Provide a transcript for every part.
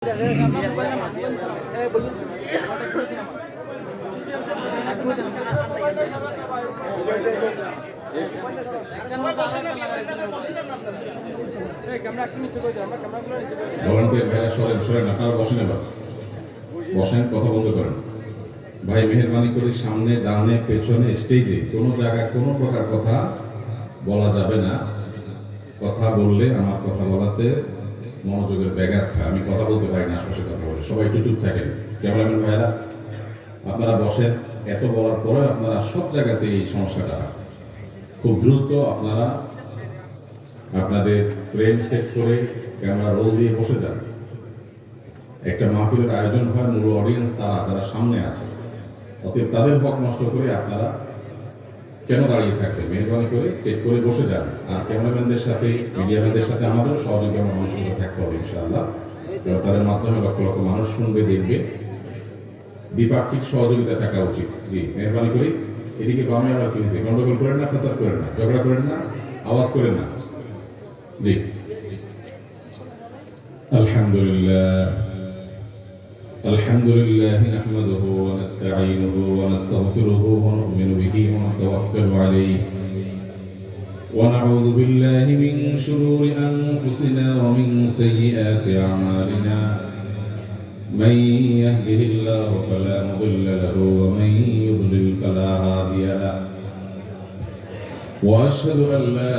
বসেন, কথা বলতে পারেন ভাই। মেহেরবানি করে সামনে, ডানে, পেছনে, স্টেজে কোনো জায়গায় কোনো প্রকার কথা বলা যাবে না। কথা বললে আমার কথা বলাতে মনোযোগের ব্যাঘাত হয়। আমি কথা বলতে পারি না আশপাশে কথা বলে। সবাই একটু চুপ থাকেন। ক্যামেরাম্যান ভাইরা আপনারা বসেন। এত বলার পরে আপনারা সব জায়গাতে এই সমস্যাটা হয়। খুব দ্রুত আপনারা আপনাদের ফ্রেম সেট করে ক্যামেরা রোল দিয়ে বসে যান। একটা মাহফিলের আয়োজন হয়, মূল অডিয়েন্স তারা সামনে আছে। অতএব তাদের হক নষ্ট করে আপনারা কেন দাঁড়িয়ে থাকবে? মেহরবানি করে সেট করে বসে যান। আর ক্যামেরাম্যানদের সাথে, মিডিয়াম্যানদের সাথে আমাদের সহযোগিতা মানুষের থাকতে হবে ইনশাআল্লাহ। তাদের মাধ্যমে লক্ষ লক্ষ মানুষ শুনবে, দেখবে। দ্বিপাক্ষিক সহযোগিতা থাকা উচিত। জি, মেহরবানি করে এদিকে বামে আবার কি হয়েছে? গন্ডগোল করেন না, ফেসাদ করেন না, ঝগড়া করেন না, আওয়াজ করেন না। জি, আলহামদুলিল্লাহ আলহামদুলিল্লাহ নাহমাদুহু ওয়া নাস্তাঈনুহু ওয়া নাস্তাগফিরুহু ওয়া নু'মিনু বিহি ওয়া নাতাওয়াক্কালু আলাইহি ওয়া নাউযু বিল্লাহি মিন শুরুরি আনফুসিনা ওয়া মিন সাইয়্যাতি আ'মালিনা মান ইয়াহদিহিল্লাহু ফালা মুদিল্লা লাহু ওয়া মান ইউদ্লিল ফালা হাদিয়া লাহু ওয়া আশহাদু আন লা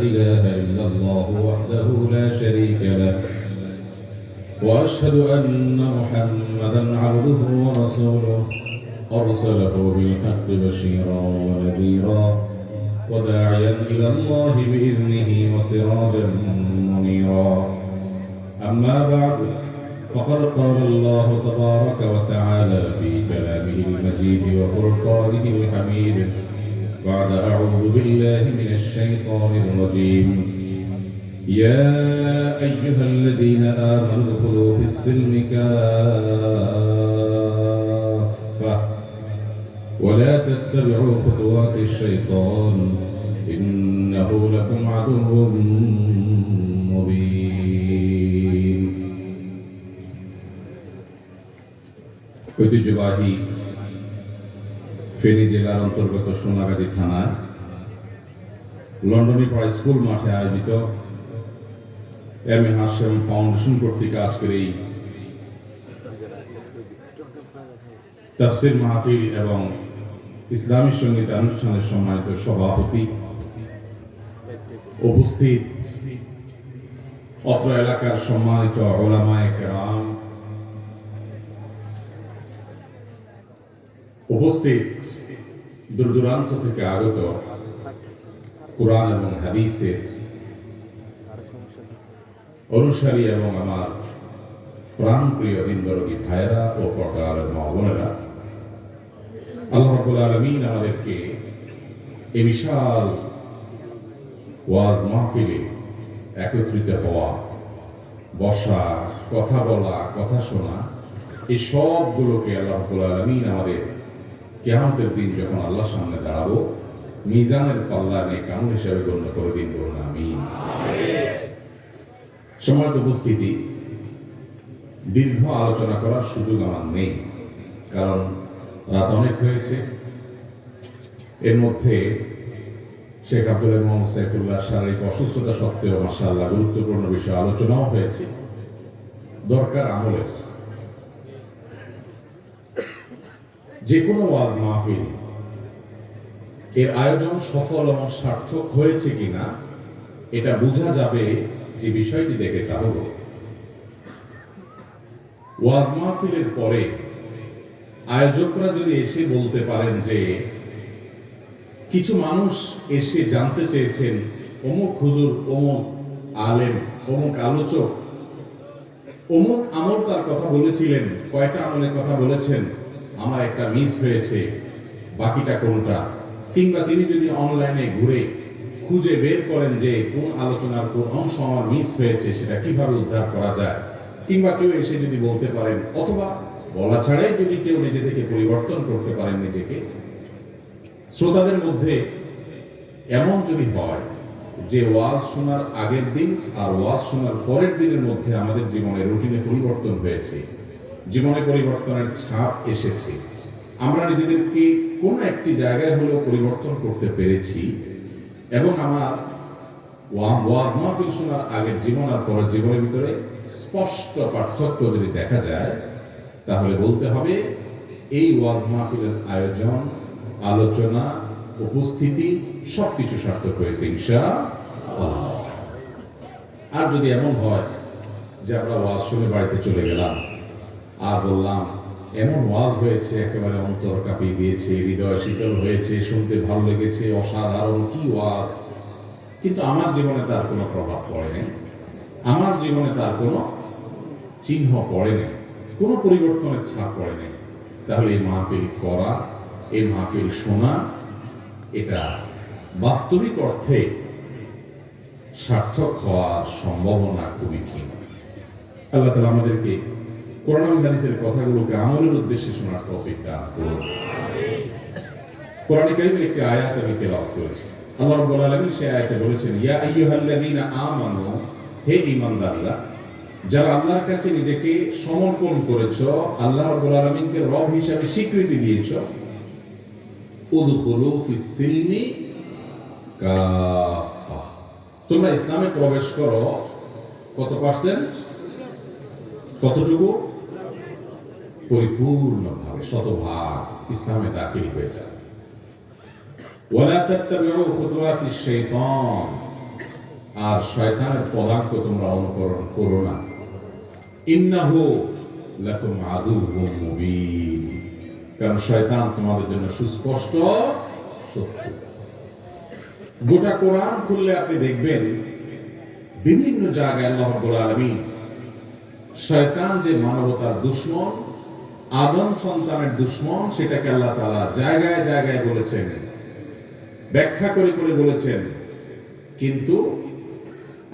ইলাহা ইল্লাল্লাহু ওয়াহদাহু লা শারীকা লাহু وأشهد أن محمدًا عبده ورسوله أرسله بالحق بشيرا ونذيرا وداعيا إلى الله بإذنه وسراجا منيرا. أما بعد فقد قال الله تبارك وتعالى في كلامه المجيد وفرقانه الحميد بعد أعوذ بالله من الشيطان الرجيم. يا أيها الذين آمنوا ادخلوا في السلم كافة ولا تتبعوا خطوات الشيطان إنه لكم عدو مبين. ঐতিহ্যবাহী ফেনী জেলার অন্তর্গত সোনাগাজী থানার লন্ডনী পাড়া স্কুল মাঠে আয়োজিত এম এ হাশেম ফাউন্ডেশন কর্তৃক আজকের এই তাফসীর মাহফিল এবং ইসলামী সঙ্গীত অনুষ্ঠানের সম্মানিত সভাপতি, উপস্থিত অত্র এলাকার সম্মানিত উলামায়ে কেরাম, উপস্থিত দূর দূরান্ত থেকে আগত কুরআন এবং হাদিসের অনুসারী এবং আমার প্রাণপ্রিয় দিনদরদী ভাইয়েরা ও পর্দার আলের মা বোনেরা, আল্লাহ রাব্বুল আলামিন আমাদেরকে এই বিশাল ওয়াজ মাহফিলে একত্রিত হওয়া, বসা, কথা বলা, কথা শোনা, এই সবগুলোকে আল্লাহ রাব্বুল আলামিন আমাদের কিয়ামতের দিন যখন আল্লাহর সামনে দাঁড়াবো, মিজানের পাল্লা নেক আমল হিসেবে গণ্য করে দিন। বলুন আমিন। সম্মানিত উপস্থিতি, দীর্ঘ আলোচনা করার সুযোগ আমার নেই, কারণ রাত অনেক হয়েছে। এর মধ্যে শেখ আব্দুল মোহাম্মদ সাইফুল্লাহ শারীরিক অসুস্থতা সত্ত্বেও মাশাআল্লাহ গুরুত্বপূর্ণ বিষয়ে আলোচনাও হয়েছে, দরকার আমলের। যে কোনো ওয়াজ মাহফিল এর আয়োজন সফল এবং সার্থক হয়েছে কিনা এটা বোঝা যাবে যে বিষয়টি দেখে, তা হলো ওয়াজ মাহফিলের পরে আয়োজকরা যদি এসে বলতে পারেন যে কিছু মানুষ এসে জানতে চেয়েছেন অমুক হুজুর, অমুক আলেম, অমুক আলোচক অমুক আমলটার কথা বলেছিলেন, কয়টা আমলের কথা বলেছেন, আমার একটা মিস হয়েছে, বাকিটা কোনটা? কিংবা তিনি যদি অনলাইনে ঘুরে খুঁজে বের করেন যে কোন আলোচনার কোন অংশ আমার মিস হয়েছে, সেটা কিভাবে উদ্ধার করা যায়, কিংবা কেউ এসে যদি বলতে পারেন, অথবা বলা ছাড়াই যদি কেউ নিজে থেকে পরিবর্তন করতে পারেন নিজেকে, শ্রোতাদের মধ্যে এমন যদি হয় যে ওয়াজ শোনার আগের দিন আর ওয়াজ শোনার পরের দিনের মধ্যে আমাদের জীবনের রুটিনে পরিবর্তন হয়েছে, জীবনে পরিবর্তনের ছাপ এসেছে, আমরা নিজেদেরকে কোনো একটি জায়গায় হলেও পরিবর্তন করতে পেরেছি, এবং আমার ওয়াজ মাহফিল শোনার আগের জীবন আর পরের জীবনের ভিতরে স্পষ্ট পার্থক্য যদি দেখা যায়, তাহলে বলতে হবে এই ওয়াজ মাহফিলের আয়োজন, আলোচনা, উপস্থিতি সবকিছু সার্থক হয়েছে ইনশাআল্লাহ। আর যদি এমন হয় যে আমরা ওয়াজ শুনে বাড়িতে চলে গেলাম আর বললাম এমন ওয়াজ হয়েছে একেবারে অন্তর কাঁপিয়ে দিয়েছে, হৃদয় শীতল হয়েছে, শুনতে ভালো লেগেছে, অসাধারণ কি ওয়াজ, কিন্তু আমার জীবনে তার কোনো প্রভাব পড়েনি, আমার জীবনে তার কোনো চিহ্ন পড়েনি, কোনো পরিবর্তনের ছাপ পড়েনি, তাহলে এই মাহফিল করা, এই মাহফিল শোনা, এটা বাস্তবিক অর্থে সার্থক হওয়ার সম্ভাবনা খুবই ক্ষীণ। আল্লাহ তাআলা আমাদেরকে কোরআন এবং হাদিসের কথাগুলোকে আমলের উদ্দেশ্যে শোনার তৌফিক দান করুন। কোরআনে কারীমের একটি আয়াত আমি তেলাওয়াত করেছি। আল্লাহ রাব্বুল আলামিন সেই আয়াতে বলেছেন, ইয়া আইয়ুহাল্লাযীনা আমানু, হে ঈমানদাররা, যারা আল্লাহর কাছে নিজেকে সমর্পণ করেছো, আল্লাহ রাব্বুল আলামিনকে রব হিসাবে স্বীকৃতি দিয়েছো, উদখুলু ফিস সিলমি কাফা, তোমরা ইসলামে প্রবেশ করো কত পার্সেন্ট, কতটুকু, পরিপূর্ণভাবে, শতভাগ ইসলামে দাখিল হয়ে যায়। ওয়ালা তাত্তাবিউ খুতুওয়াতিশ শাইতান, আর শয়তানের পদাঙ্ক তোমরা অনুকরণ করো না, ইন্নাহু লাকুম আদুউম মুবিন, কারণ শয়তান তোমাদের জন্য সুস্পষ্ট শত্রু। গোটা কোরআন খুললে আপনি দেখবেন বিভিন্ন জায়গায় আল্লাহ রাব্বুল আলামিন শয়তান যে মানবতার দুশমন, আদম সন্তানের দুশমন, সেটাকে আল্লাহ তাআলা জায়গায় জায়গায় বলেছেন, ব্যাখ্যা করে করে বলেছেন। কিন্তু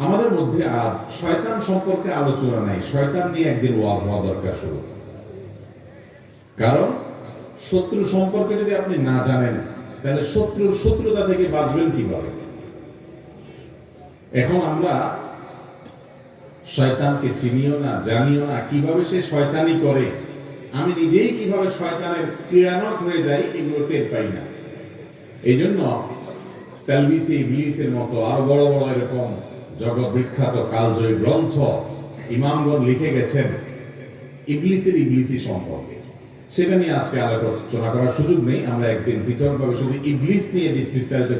আমাদের মধ্যে আজ শয়তান সম্পর্কে আলোচনা নাই, শয়তান নিয়ে একদিন ওয়াজ হওয়া দরকার শুরু। কারণ শত্রু সম্পর্কে যদি আপনি না জানেন, তাহলে শত্রুর শত্রুতা থেকে বাঁচবেন কিভাবে? এখন আমরা শয়তানকে চিনিও না, জানিও না, কিভাবে সে শয়তানি করে, আমি নিজেই কিভাবে শয়তানের ক্রীড়ানক হয়ে যাই, এগুলো টের পাই না। এই জন্য তালবিসে ইবলিসের মতো আরো বড় বড় এরকম জগৎ বিখ্যাত কালজয়ী গ্রন্থ ইমামগণ লিখে গেছেন ইবলিসি সম্পর্কে। সেটা নিয়ে আজকে আলোচনা করার সুযোগ নেই, আমরা একদিন পৃথকভাবে শুধু ইবলিস নিয়ে বিস্তারিত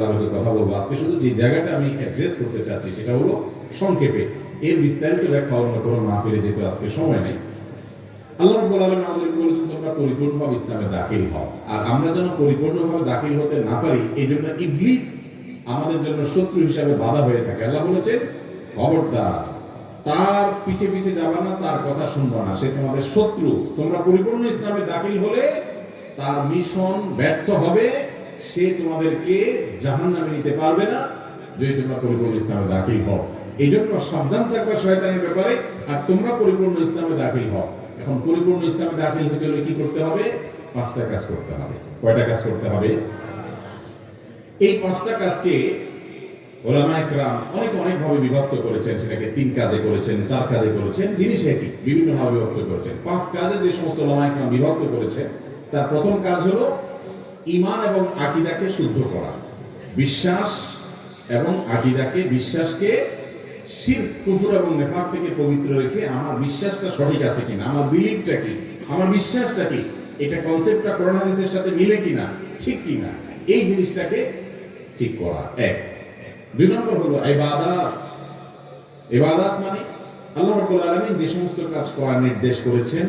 আলোকে কথা বলবো। আজকে শুধু যে জায়গাটা আমি অ্যাড্রেস করতে চাচ্ছি সেটা হলো সংক্ষেপে, এর বিস্তারিত ব্যাখ্যা অন্য কোনো মাহফিলে যেতে আজকে সময় নেই। আল্লাহ রাব্বুল আলামিন আমাদেরকে বলেছেন তোমরা পরিপূর্ণভাবে ইসলামে দাখিল হও, আর আমরা যেন পরিপূর্ণভাবে দাখিল হতে না পারি এই জন্য ইবলিস আমাদের জন্য শত্রু হিসাবে বাধা হয়ে থাকে। আল্লাহ বলেছেন খবরদার তার পিছে পিছে যাবা না, তার কথা শুনবা না, সে তোমাদের শত্রু। তোমরা পরিপূর্ণ ইসলামে দাখিল হলে তার মিশন ব্যর্থ হবে, সে তোমাদেরকে জাহান্নামে নিতে পারবে না যদি তোমরা পরিপূর্ণ ইসলামে দাখিল হও। এই জন্য সাবধান থাকবা শয়তানের ব্যাপারে, আর তোমরা পরিপূর্ণ ইসলামে দাখিল হও। এখন পরিপূর্ণ ইসলামে দাখিল হতে হলে কি করতে হবে? 5টা কাজ করতে হবে। কয়টা কাজ করতে হবে? এই 5টা কাজকে ওলামায়ে কেরাম অনেক ভাবে বিভক্ত করেছেন, সেটাকে 3 কাজে করেছেন, 4 কাজে করেছেন, জিনিস একই, বিভিন্ন ভাবে বিভক্ত করেছেন। 5 কাজে যে সমস্ত ওলামায়ে কেরাম বিভক্ত করেছেন, তার প্রথম কাজ হলো ঈমান এবং আকীদাকে শুদ্ধ করা। বিশ্বাস এবং আকীদাকে, বিশ্বাসকে শিরক, কুফর এবং নেফাক থেকে পবিত্র রেখে আমার বিশ্বাসটা সঠিক আছে কিনা, আমার বিলিফটা কি, আমার বিশ্বাসটা কি, এটা কনসেপ্টটা কোরআন হাদিসের সাথে মিলে কিনা, ঠিক কিনা, এই জিনিসটাকে ঠিক করা এক। 2 নম্বর হলো ইবাদত। ইবাদত মানে আল্লাহ রাব্বুল আলামিন যে সমস্ত কাজ করার নির্দেশ করেছেন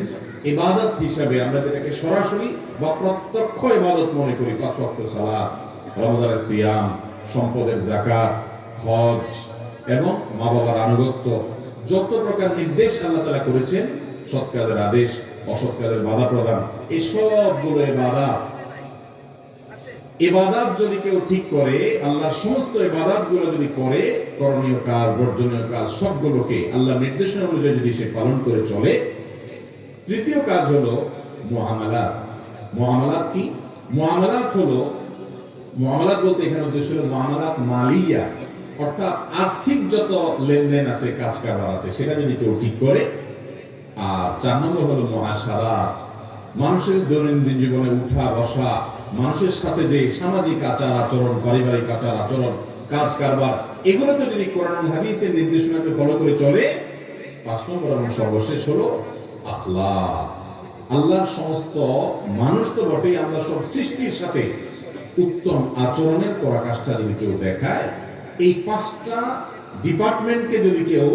ইবাদত হিসাবে আমরা যেটাকে সরাসরি বা প্রত্যক্ষ ইবাদত মনে করি, 5 ওয়াক্ত সালাত, রমজানের সিয়াম, সম্পদের যাকাত, হজ এবং মা বাবার আনুগত্য, যত প্রকার নির্দেশ আল্লাহ তাআলা করেছেন, সৎ কাজের আদেশ, অসৎ কাজের বাধা প্রদান, এই সবগুলো ইবাদত। ইবাদত যদি কেউ ঠিক করে, আল্লাহর সমস্ত ইবাদতগুলো যদি করে, করণীয় কাজ, বর্জনীয় কাজ সবগুলোকে আল্লাহর নির্দেশনা অনুযায়ী যদি সে পালন করে চলে। তৃতীয় কাজ হলো মুআমালাত। মুআমালাত কি? মুআমালাত হলো, মুআমালাত বলতে এখানে উদ্দেশ্য হলো মুআমালাত মালিয়া, অর্থাৎ আর্থিক যত লেনদেন আছে, কাজ কারবার আছে, সেটা যদি কেউ ঠিক করে। আর 4 নম্বর হলো মুআশারাত, মানুষের দৈনন্দিন জীবনে উঠা বসা, মানুষের সাথে যে সামাজিক আচার আচরণ, পারিবারিক আচার আচরণ, কাজ কারবার, এগুলোতে যদি কোরআন হাদিসের নির্দেশনাকে ফলো করে চলে। 5 নম্বর এবং সর্বশেষ হলো আখলাক। আল্লাহর সমস্ত মানুষ তো বটেই, আল্লাহর সব সৃষ্টির সাথে উত্তম আচরণের পরাকাষ্ঠা যদি কেউ দেখায়, এই 5টা ডিপার্টমেন্টকে যদি কেউ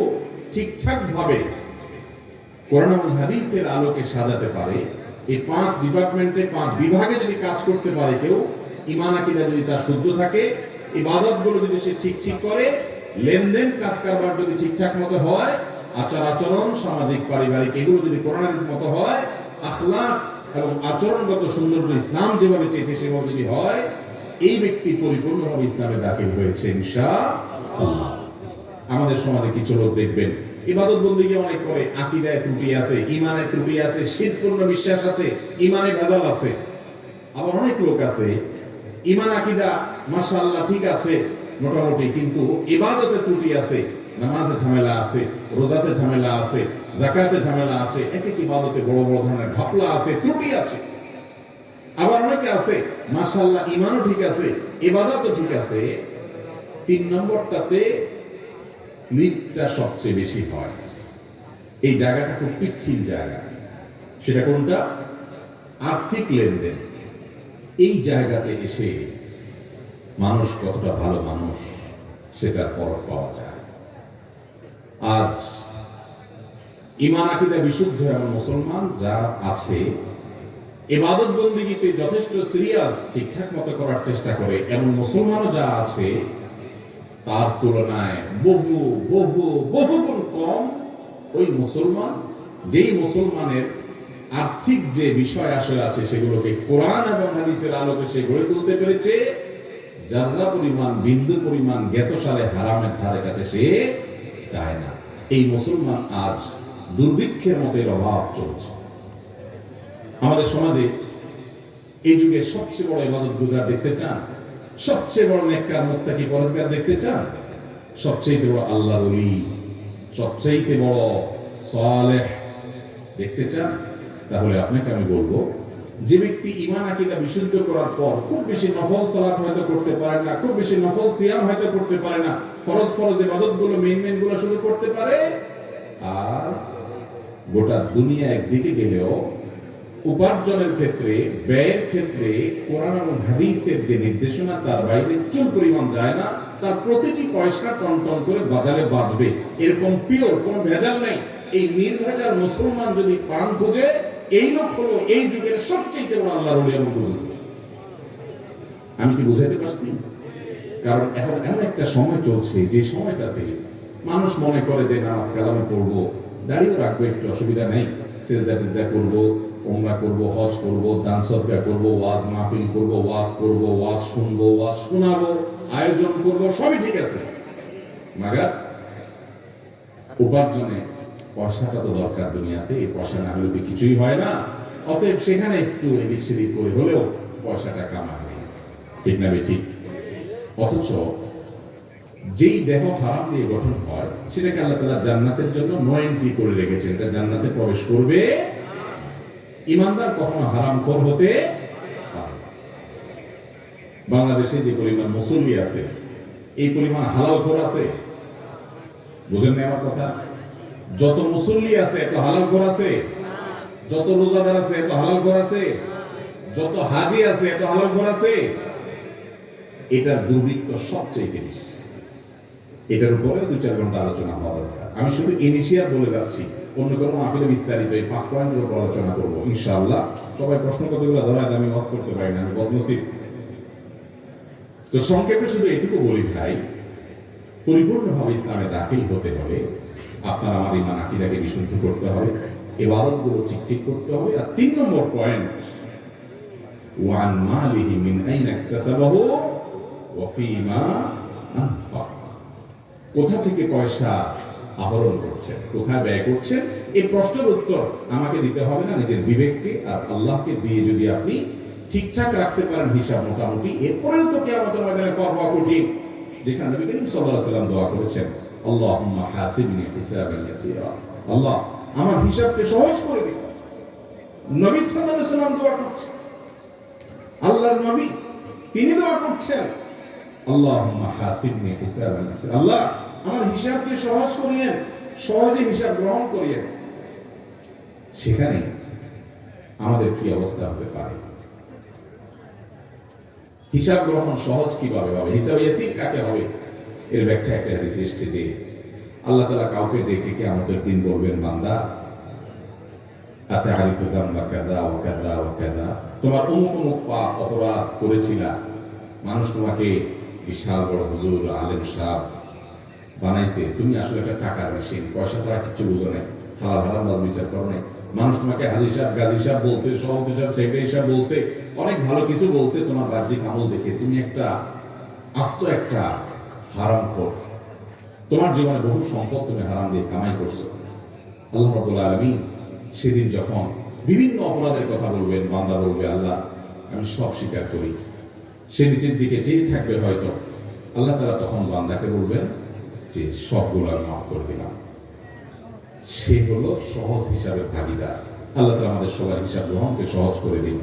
ঠিকঠাক ভাবে কোরআন এবং হাদিসের আলোকে সাজাতে পারে, এই 5 ডিপার্টমেন্টে 5 বিভাগে যদি কাজ করতে পারে কেউ, ঈমান আকীদা যদি তার শুদ্ধ থাকে, ইবাদতগুলো যদি সে ঠিক করে, লেনদেন কাজ কারবার যদি ঠিকঠাক মতো হয়, আচার আচরণ সামাজিক পারিবারিক এগুলো যদি কোরআন হাদিস মতো হয়, আখলাক এবং আচরণগত সৌন্দর্য ইসলাম যেভাবে চেয়েছে সেভাবে যদি হয়, এই ব্যক্তি পরিপূর্ণভাবে ইসলামে দাখিল হয়েছে ইনশাআল্লাহ। আমাদের সমাজে কিছু লোক দেখবেন ইবাদত বন্দেগী অনেক করে, আকীদায় ত্রুটি আছে, ঈমানে ত্রুটি আছে, শিরকপূর্ণ বিশ্বাস আছে, ঈমানে ভেজাল আছে। আবার অনেক লোক আছে ঈমান আকীদা মাশাআল্লাহ ঠিক আছে মোটামুটি, কিন্তু ইবাদতে ত্রুটি আছে, নামাজে ঝামেলা আছে, রোজাতে ঝামেলা আছে, যাকাতে ঝামেলা আছে, এক এক ইবাদতে বড় বড় ধরনের ঘাপলা আছে, ত্রুটি আছে। আবার অনেকে আছে মাশাআল্লাহ ঈমানও ঠিক আছে, ইবাদতও ঠিক আছে, 3 নম্বরটাতে স্লিপটা সবচেয়ে বেশি হয়। এই জায়গাটা খুব পিচ্ছিল জায়গা। সেটা কোনটা? আর্থিক লেনদেন। এই জায়গাতে এসে মানুষ কতটা ভালো মানুষ সেটার পরখ পাওয়া যায়। আজ ঈমান আকীদা বিশুদ্ধ এমন মুসলমান যা আছে, ইবাদত বন্দেগীতে যথেষ্ট সিরিয়াস ঠিকঠাক মতো করার চেষ্টা করে এমন মুসলমানও যা আছে, তার তুলনায় বহু বহু বহু গুণ কম ওই মুসলমান, যেই মুসলমানের আর্থিক যে বিষয় আসলে আছে সেগুলোকে কোরআন এবং হাদিসের আলোকে সে গড়ে তুলতে পেরেছে। জাররা পরিমাণ, বিন্দু পরিমাণ জ্ঞাতসারে হারামের ধারে কাছে সে চায় না। এই মুসলমান আজ দুর্ভিক্ষের মতো এর অভাব চলছে আমাদের সমাজে। এই যুগে সবচেয়ে বড় ইবাদত গুজার দেখতে চান? সবচেয়ে বড় নেককার মুত্তাকি পরহেজগার দেখতে চান? সবচেয়ে বড় আল্লাহর ওলি, সবচেয়ে বড় সালেহ দেখতে চান? তাহলে আপনাকে আমি বলবো, যে ব্যক্তি ঈমান আকীদা বিশুদ্ধ করার পর খুব বেশি নফল সালাত হয়তো করতে পারে না, খুব বেশি নফল সিয়াম হয়তো করতে পারে না, ফরজ ফরজ ইবাদতগুলো মেইন গুলো শুধু করতে পারে, আর গোটা দুনিয়া একদিকে গেলেও উপার্জনের ক্ষেত্রে, ব্যয়ের ক্ষেত্রে কোরআন এবং হাদিসের যে নির্দেশনা তার বাইরে চুল পরিমাণ যায় না, তার প্রতিটি পয়সা টন টন করে বাজারে বাজবে, এরকম পিওর কোনো ভেজাল নেই, এই নির্ভেজাল মুসলমান যদি পান খোঁজে, এই লোক হলো এই যুগের সবচেয়ে বড় আল্লাহর ওলি এবং বুজুর্গ। আমি কি বুঝাতে পারছি? কারণ এখন এমন একটা সময় চলছে যে সময়টাতে মানুষ মনে করে যে নামাজ কালামে পড়বো, দাঁড়িয়ে রাখবো, একটু অসুবিধা নেই, সেজদা টেজদা করবো, ওমরা করবো, হজ করবো, দান সদকা করবো, ওয়াজ মাহফিল করবো, ওয়াজ করবো, ওয়াজ শুনবো, ওয়াজ শোনাবো, আয়োজন করবো, সবই ঠিক আছে, মাগার উপার্জনে পয়সাটা তো দরকার দুনিয়াতে। এই পয়সা না হলে তো কিছুই হয় না। অতএব সেখানে একটু এদিক সেদিক করে হলেও পয়সাটা কামা যায়, ঠিক না ঠিক? অথচ যেই দেহ হারাম দিয়ে গঠন হয় সেটাকে আল্লাহ তাআলা জান্নাতের জন্য নো এন্ট্রি করে রেখেছেন, এটা জান্নাতে প্রবেশ করবে। ইমানদার কখনো হারামখোর হতে পারে না। বাংলাদেশে যে পরিমাণ মুসল্লি আছে, এই পরিমাণ হালালখোর আছে? বুঝেন না আমার কথা? যত মুসল্লি আছে এত হালালখোর আছে? যত রোজাদার আছে এত হালালখোর আছে? যত হাজি আছে এত হালালখোর আছে? এটার দুর্ভিক্ষ সবচেয়ে বেশি। এটার উপরে 2-4 ঘন্টা আলোচনা হওয়া দরকার। আমি শুধু ইনিশিয়াল বলে যাচ্ছি, অন্য কোনো মাহফিলে বিস্তারিত এই 5 পয়েন্টের উপর আলোচনা করবো ইনশাআল্লাহ। সবাই প্রশ্ন কতগুলো ধরায় আমি ওয়াজ করতে পারি না, আমি বদনসিব। তো সংক্ষেপে শুধু এটুকু বলি ভাই, পরিপূর্ণভাবে ইসলামে দাখিল হতে হলে আপনার আমার ঈমান আকীদাকে বিশুদ্ধ করতে হবে, ইবাদতগুলো ঠিক করতে হবে। আর 3 নম্বর পয়েন্ট, ওয়ান মালিহি মিন আইনা ইকতাসাবাহু ওয়া ফীমা আনফাক, কোথা থেকে পয়সা আহরণ করছেন, কোথায় ব্যয় করছেন, এই প্রশ্নের উত্তর আমাকে দিতে হবে না, নিজের বিবেককে আর আল্লাহকে দিয়ে যদি আপনি ঠিকঠাক রাখতে পারেন হিসাব মোটামুটি, এরপরেও তো কিয়ামতের ময়দানে পাওয়া কঠিন। যেখানে নবী করিম সাল্লাল্লাহু আলাইহি ওয়াসাল্লাম দোয়া করেছেন, আল্লাহুম্মা হাসিবনি হিসাবান ইয়াসীরা, আল্লাহ আমার হিসাবকে সহজ করে দিন। নবী সাল্লাল্লাহু আলাইহি ওয়াসাল্লাম দোয়া করছেন, আল্লাহর নবী তিনি দোয়া করছেন, আল্লাহুম্মা হাসিবনি হিসাবান ইয়াসীরা, আল্লাহ আমার হিসাবকে সহজ করিয়েন, সহজে হিসাব গ্রহণ করিয়েন। সেখানে আমাদের কি অবস্থা হতে পারে? হিসাব গ্রহণ সহজ কিভাবে হবে? হিসাব ইয়াসির কাকে হবে? এর ব্যাখ্যা একটা হাদিসে এসেছে যে আল্লাহ তাআলা কাউকে ডেকে কিয়ামতের দিন বলবেন, বান্দা আতারিফু যামবা কাযা ওয়া কাযা ওয়া কাযা, তোমার অমুক অমুক পাপ অপরাধ করেছিলা, মানুষ তোমাকে বিশাল বড় হুজুর আলেম সাহেব বানাইছে, তুমি আসলে একটা টাকার মেশিন, পয়সা ছাড়া কিছু বুঝো না, হালাল হারাম বাজ বিচার করো না। মানুষ তোমাকে হাজি সাহেব, গাজী সাহেব বলছে, সভাপতি সাহেব, সেক্রেটারি সাহেব বলছে, অনেক ভালো কিছু বলছে, তোমার বাহ্যিক আমল দেখে তুমি একটা আস্ত একটা হারামখোর, তোমার জীবনে বহু সম্পদ তুমি হারাম দিয়ে কামাই করছো। আল্লাহ রাব্বুল আলামিন সেদিন যখন বিভিন্ন অপরাধের কথা বলবেন, বান্দা বলবে, আল্লাহ আমি সব স্বীকার করি। সে নিচের দিকে চেয়ে থাকবে হয়তো, আল্লাহ তাআলা তখন বান্দাকে বলবেন যে সবগুলো আমি মাফ করে দিলাম। সে হলো সহজ হিসাবের ভাগিদার। আল্লাহ তাআলা আমাদের সবার হিসাব গ্রহণকে সহজ করে দিন।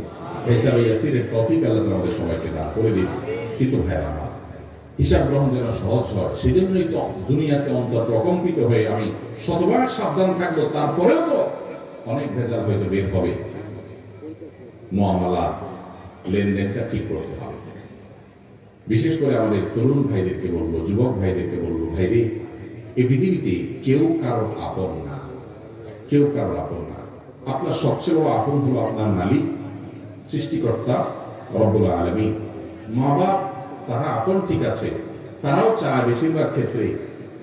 হিসাবে ইয়াসিরের তৌফিক আল্লাহ তাআলা আমাদের সবাইকে দান করে দিন। কিন্তু ভাই আমার, হিসাব গ্রহণ যেন সহজ হয়, সেজন্যই তো দুনিয়াতে অন্তর প্রকম্পিত হয়ে আমি শতবার সাবধান থাকবো, তারপরেও তো অনেক ভেজাল হয়তো বের হবে। মুআমালাত, লেনদেনটা ঠিক করতে হবে। বিশেষ করে আমাদের তরুণ ভাইদেরকে বলবো, যুবক ভাইদেরকে বলবো, ভাইরে এই পৃথিবীতে কেউ কারো আপন না, কেউ কারো আপন না। আপনার সবচেয়ে বড় আপন হলো আপনার মালিক, সৃষ্টিকর্তা রব্বুল আলামিন। মা বাপ তারা আপন ঠিক আছে, তারাও চায় বেশিরভাগ ক্ষেত্রে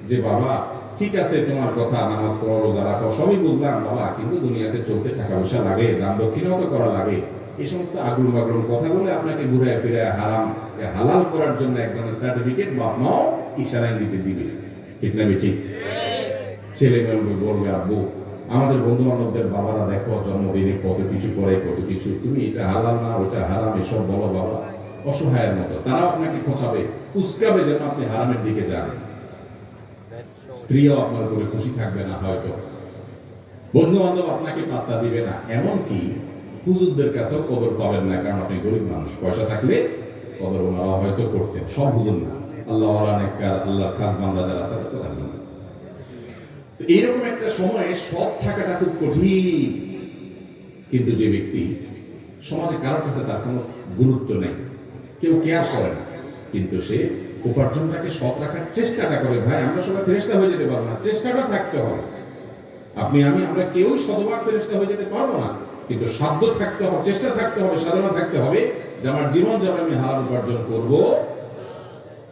যে বাবা ঠিক আছে তোমার কথা, নামাজ পড়ো, রোজা রাখো, সবই বুঝলাম বাবা, কিন্তু দুনিয়াতে চলতে টাকা পয়সা লাগে, দান দক্ষিণাও তো করা লাগে। এই সমস্ত আগ্রুম আগ্রুম কথা বলে আপনাকে ঘুরে ফিরে হারাম হালাল করার জন্য এক ধরনের সার্টিফিকেট বাপ মাও ইশারায় দিতে দিবে। ঠিক না ঠিক? ছেলে মেয়ে বলবে, আব্বু আমাদের বন্ধু বান্ধবদের বাবারা দেখো জন্মদিনে কত কিছু করে, কত কিছু, তুমি এটা হালাল না ওটা হারাম এসব বলো বাবা। অসহায়ের মতো তারাও আপনাকে খোঁচাবে, উস্কাবে যেন আপনি হারামের দিকে যান। স্ত্রীও আপনার উপরে খুশি থাকবে না, হয়তো বন্ধু বান্ধব আপনাকে পাত্তা দিবে না, এমনকি হুজুরদের কাছেও কদর পাবেন না, কারণ আপনি গরিব মানুষ। পয়সা থাকলে কদর ওনারা হয়তো করতেন, সব হুজুর না, আল্লাহ আল্লাহর খাস বান্দা যারা, তাদের কথা বলেন। এইরকম একটা সময়ে সৎ থাকাটা খুব কঠিন। কিন্তু যে ব্যক্তি সমাজে কারোর কাছে তার কোনো গুরুত্ব নেই, কেউ কেয়ার করে না, কিন্তু সে উপার্জনটাকে সৎ রাখার চেষ্টাটা করে। ভাই আমরা সবাই ফেরেশতা হয়ে যেতে পারবো না, চেষ্টাটা থাকতে হবে। আপনি আমি আমরা কেউই শতভাগ ফেরেশতা হয়ে যেতে পারবো না, কিন্তু সাধ্য থাকতে হবে, চেষ্টা থাকতে হবে, সাধনা থাকতে হবে যে আমার জীবন যাবে আমি হালাল উপার্জন করব।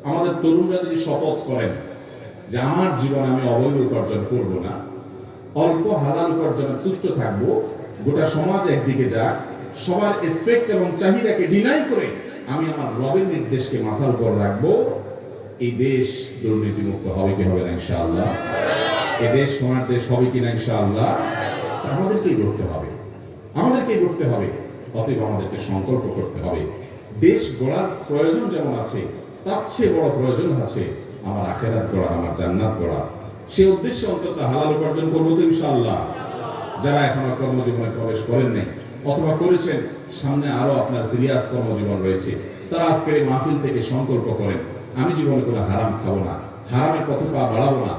আমাদের তরুণরা যদি শপথ করেন যে আমার জীবনে আমি অবৈধ উপার্জন করব না, অল্প হালাল উপার্জনে তুষ্ট থাকবো, গোটা সমাজ একদিকে যাক, সবার এক্সপেক্ট এবং চাহিদাকে ডিনাই করে আমি আমার রবের নির্দেশকে মাথার উপর রাখবো, এই দেশ দুর্নীতিমুক্ত হবে কি হবে না ইনশাআল্লাহ? এই দেশ সোনার দেশ হবে কিনা ইনশাআল্লাহ? আমাদেরকেই করতে হবে, আমাদেরকেই করতে হবে। অতএব আমাদেরকে সংকল্প করতে হবে, দেশ গড়ার প্রয়োজন যেমন আছে, তার চেয়ে বড় প্রয়োজন আছে আমার আখিরাত গড়া, আমার জান্নাত গড়া। সেই উদ্দেশ্যে অন্তত হালাল উপার্জন করবো তো ইনশাআল্লাহ। যারা এখনো কর্মজীবনে প্রবেশ করেন নাই অথবা করেছেন, সামনে আরো আপনার সিরিয়াস কর্মজীবন রয়েছে, তারা আজকের এই মাহফিল থেকে সংকল্প করেন আমি জীবনে কোনো হারাম খাবো না, হারামের পথে পা বাড়াবো না।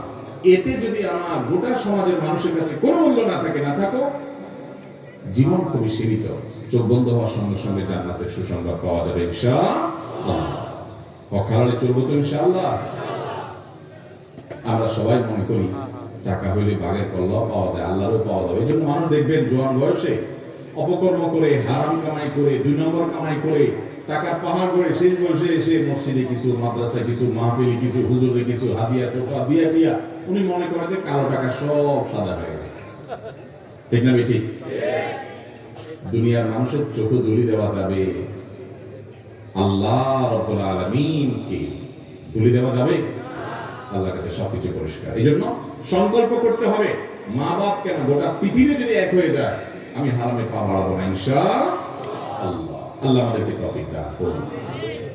এতে যদি আমার গোটা সমাজের মানুষের কাছে কোনো মূল্য না থাকে, না থাকো, জীবন খুবই সীমিত। চোখ বন্ধ হওয়ার সঙ্গে সঙ্গে জান্নাতের সুসংবাদ পাওয়া যাবে ইনশাআল্লাহ। অকালে চলবো তো ইনশাআল্লাহ। আমরা সবাই মনে করি টাকা হইলে বাঘের কল্লাও পাওয়া যায়, আল্লাহরও পাওয়া যাবে। এই জন্য মানুষ দেখবেন জোয়ান বয়সে অপকর্ম করে, হারাম কামাই করে, 2 নম্বর কামাই করে, টাকার পাহাড় করে শেষ বয়সে এসে মসজিদে কিছু, মাদ্রাসায় কিছু, মাহফিলে কিছু, হুজুরে কিছু হাদিয়া টোফা দিয়া টিয়া, উনি মনে করে যে কালো টাকা সব সাদা হয়ে গেছে। ঠিক না বেঠি? দুনিয়ার মানুষের চোখে ধুলি দেওয়া যাবে, আল্লাহ রাব্বুল আলামিনকে ধুলি দেওয়া যাবে? আল্লাহর কাছে সবকিছু পরিষ্কার। এই জন্য সংকল্প করতে হবে, মা বাপ কেন গোটা পৃথিবী যদি এক হয়ে যায় আমি হারামে পা বাড়াবো না ইনশাআল্লাহ। আল্লাহ আমাদেরকে তৌফিক দান করুন।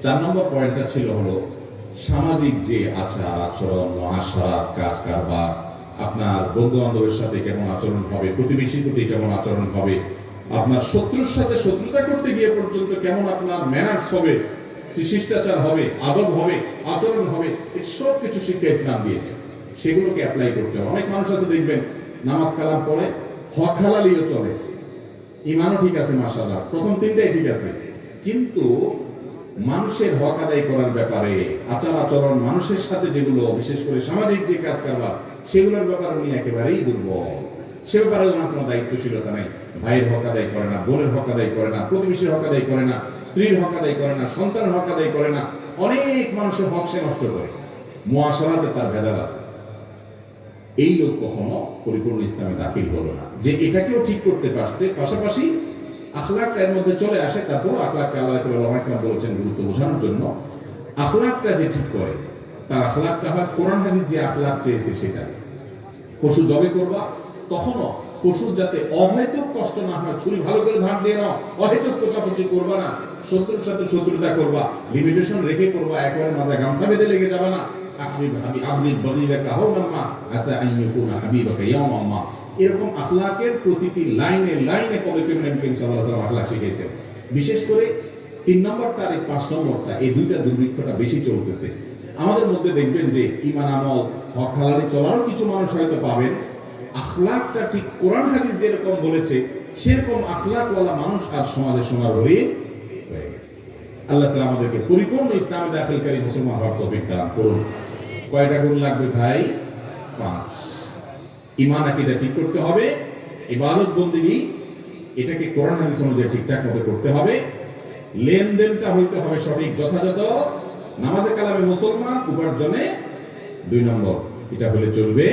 4 নম্বর পয়েন্টটা ছিল হলো সামাজিক যে আচার আচরণ, মহাসারাত, কাজ কারবার, আপনার বন্ধু বান্ধবের সাথে কেমন আচরণ হবে, প্রতিবেশীর প্রতি কেমন আচরণ হবে, আপনার শত্রুর সাথে শত্রুতা করতে গিয়ে পর্যন্ত কেমন আপনার ম্যানার্স হবে, শিষ্টাচার হবে, আদব হবে, আচরণ হবে, এই সব কিছু শিক্ষা ইসলাম দিয়েছে। সেগুলোকে অ্যাপ্লাই করতে হবে। অনেক মানুষ আছে দেখবেন নামাজ কালাম পড়ে, হক হালালিও চলে, ইমানও ঠিক আছে, মাশাআল্লাহ, প্রথম তিনটাই ঠিক আছে, কিন্তু মানুষের হক আদায় করার ব্যাপারে আচার আচরণ, মানুষের সাথে যেগুলো বিশেষ করে সামাজিক যে কাজ কারবার, সেগুলোর ব্যাপারে উনি একেবারেই দুর্বল। সে ব্যাপারে ওনার কোনো দায়িত্বশীলতা নেই। ভাইয়ের হক আদায় করে না, বোনের হক আদায় করে না, প্রতিবেশীর হক আদায় করে না, স্ত্রীর হক আদায় করে না, সন্তানের হক আদায় করে না, অনেক মানুষের হক সে নষ্ট করে। মুআশারাতে তার ভেজাল আছে। এই লোক কখনো পরিপূর্ণ ইসলামে দাখিল হলো না। যে এটাকেও ঠিক করতে পারছে, পাশাপাশি আখলাকটা এর মধ্যে চলে আসে, তারপর আখলাককে আলাদা করে ওলামায়ে কেরাম বলেছেন গুরুত্ব বোঝানোর জন্য। আখলাকটা যে ঠিক করে, তার আখলাকটা হয় কোরআন হাদিস যে আখলাক চেয়েছে সেটা। পশু জবে করবা, তখনও পশুর যাতে অহেতুক কষ্ট না হয়, ছুরি ভালো করে ধার দিয়ে নাও, অহেতুক কোচাকুচি করবা না, শত্রুর সাথে শত্রুতা করবা, লিমিটেশন রেখে করবা, একবারে মাঝে গামছা বেঁধে লেগে যাবে না। এরকম আখলাকের প্রতিটি লাইনে লাইনে পদক্ষেপ নবী করিম সাল্লাল্লাহু আলাইহি ওয়াসাল্লাম আখলাক শিখিয়েছেন। বিশেষ করে 3 নম্বরটা আর 5 নম্বরটা, এই দুইটা দুর্ভিক্ষটা বেশি চলতেছে আমাদের মধ্যে। দেখবেন যে ঈমান আমল হক হালালি চলারও কিছু মানুষ হয়তো পাবেন, আখলাকটা ঠিক কোরআন হাদিস যেরকম বলেছে সেরকম আখলাকওয়ালা মানুষ আর সমাজে সমারোহী হয়ে গেছে। আল্লাহ তাআলা আমাদেরকে পরিপূর্ণ ইসলামে দাখিলকারী মুসলমান হওয়ার তৌফিক দান করুন। কয়টা গুণ লাগবে ভাই? 5। ঈমান আকীদা ঠিক করতে হবে, ইবাদত বন্দেগী এটাকে কোরআন হাদিস অনুযায়ী ঠিকঠাক মতো করতে হবে, লেনদেনটা হইতে হবে সঠিক যথাযথ, নামাজে কালামে মুসলমান, উপার্জনে 2 নম্বর এটা হলে চলবে।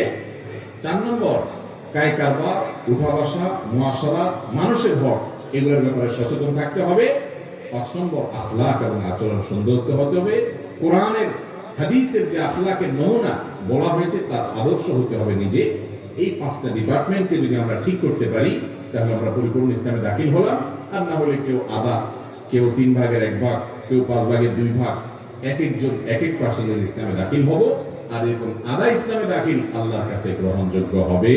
4 নম্বর কায় কারবার, উঠা বসা, মুআশারাত, মানুষের হক, এগুলোর ব্যাপারে সচেতন থাকতে হবে। 5 নম্বর আখলাক এবং আচরণ সুন্দর হতে হবে। কোরআনের হাদিসের যে আখলাকের নমুনা বলা হয়েছে তার আদর্শ হতে হবে নিজে। এই 5টা ডিপার্টমেন্টকে যদি আমরা ঠিক করতে পারি তাহলে আমরা পরিপূর্ণ ইসলামে দাখিল হলাম। আর না হলে কেউ আধা, কেউ 3 ভাগের 1 ভাগ, কেউ 5 ভাগের 2 ভাগ, এক একজন এক এক পার্সেন্টেজ ইসলামে দাখিল হব। আর এরকম আধা ইসলামে দাখিল আল্লাহর কাছে গ্রহণযোগ্য হবে।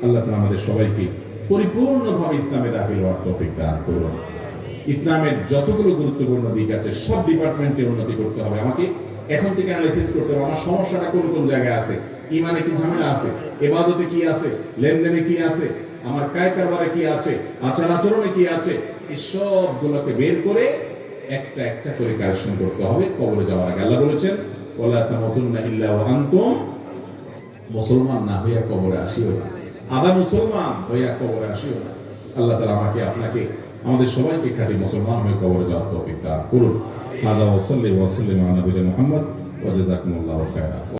আল্লাহ তাআলা আমাদের সবাইকে পরিপূর্ণভাবে ইসলামে দাখিল হওয়ার তৌফিক দান করুন। ইসলামের যতগুলো গুরুত্বপূর্ণ দিক আছে সব ডিপার্টমেন্টে উন্নতি করতে হবে। আমাকে এখন থেকে অ্যানালাইসিস করতে হবে আমার সমস্যাটা কোন কোন জায়গায় আছে, ঈমানে কি ঝামেলা আছে, ইবাদতে কি আছে, লেনদেনে কি আছে, আমার কায় কারবারে কি আছে, আচার আচরণে কি আছে, এই সবগুলোকে বের করে একটা একটা করে কারেকশন করতে হবে কবরে যাওয়ার আগে। আল্লাহ বলেছেন ওয়ালা তামুতুন্না ইল্লা ওয়া আনতুম, মুসলমান না হইয়া কবরে আসিও না, আদা মুসলমান হইয়া কবরে আসিও না। আল্লাহ তাআলা আমাকে আপনাকে আমাদের সবাইকে খাঁটি মুসলমান হয়ে কবরে যাওয়ার তৌফিক দান করুন। আদা ওয়া সাল্লি ওয়া সাল্লিম আলা নবিয়িনা মুহাম্মদ ওয়া জাযাকুমুল্লাহু খায়রা।